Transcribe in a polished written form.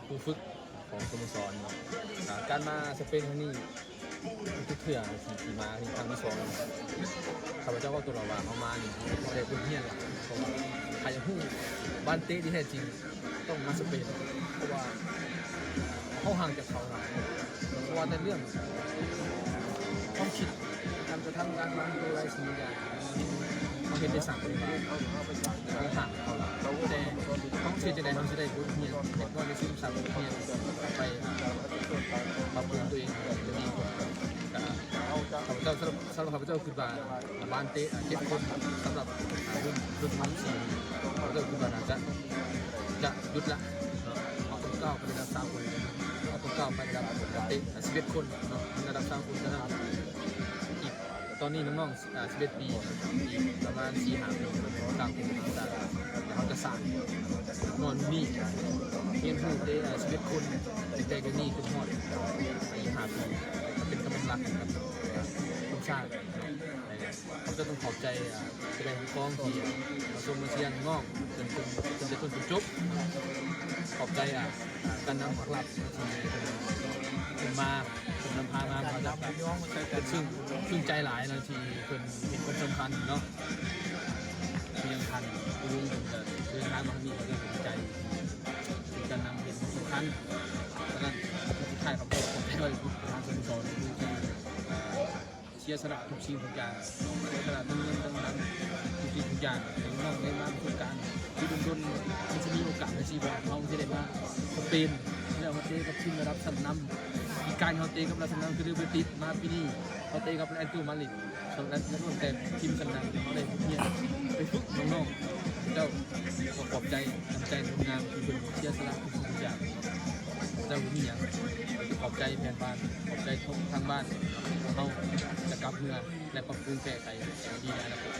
ผู้ฝึกของสโมสรเนาะการมาสเปนครั้งนี้ทุกเถื่อนที่มาที่ครั้งที่สองข้าพเจ้าก็ตัวเราว่าเขามานี่ได้เป็นเฮียนหลักเพราะว่าใครจะพูดบ้านเต้ที่แท้จริงต้องมาสเปนเพราะว่าเขาห่างจากเขาหน่อยเพราะว่าในเรื่องความคิดการกระทำการวางตัวอะไรสิ่งอย่างเขาเห็นได้สั่งไปเขาห่างเขาแต่ต้องเชื่อใจได้ต้องเชื่อใจบุญเฮียนแต่ก็จะซึมซับบุญเฮียนไปปรับปรุงตัวเองจะดีกว่าข้าพเจ้าสำหรับข้าพเจ้าคือบ้านเตะ7 คนสำหรับรุ่นทั้ง4ข้าพเจ้าคือจะหยุดละเอาตัวเก้าไประดับ3 คนเอาตัวเก้าไประดับเตะ11 คนเนาะระดับ3 คนนะครับอีกตอนนี้น้องๆ11 ปีอีกประมาณ4-5 ปีตามที่เขาจะสั่งนอนนี่เรียนหูเตะ11 คนแต่ก็นี่คือหอด5 ปีเป็นกำลังหลักครับทุกชาติเขาจะต้องขอบใจแสดงกองที่มาชมมาเชียร์น้องจนจบขอบใจการนำผักลับที่มาเป็นนำพามาจากเป็นซึ่งใจหลายนะที่เป็นคนสำคัญเนาะที่ยังทันลุงผมจะเดินทางมาที่นี่เขาจะสนใจการนำเป็นสำคัญดังนั้นที่ค่ายของผมด้วยทางสโมสรเชียร์สละทุกสิ่งทุกอย่างเชียร์สละทั้งเงินทั้งนั้นทุกสิ่งทุกอย่างถึงน้องได้มาประสบการณ์ที่ดุนมันจะมีโอกาสในชีวิตเขาที่ได้มาสเปนแล้วเขาเตะกับทีมระดับชั้นนำอีกการเขาเตะกับระดับชั้นนำคือเรอัลมาดริดมาปีนี้เขาเตะกับแอตเลติโกมาดริดส่วนนั้นนักเตะทีมชั้นนำเขาได้เนี่ยไปฝึกน้องๆเจ้าขอบใจน้ำใจงามที่เป็นเชียร์สละทุกสิ่งทุกอย่างเจ้ามีอย่างขอบใจแฟนบ้านขอบใจทางบ้านเขาจะกลับเมืองและปรับปรุงแก้ไขดีในอนาคต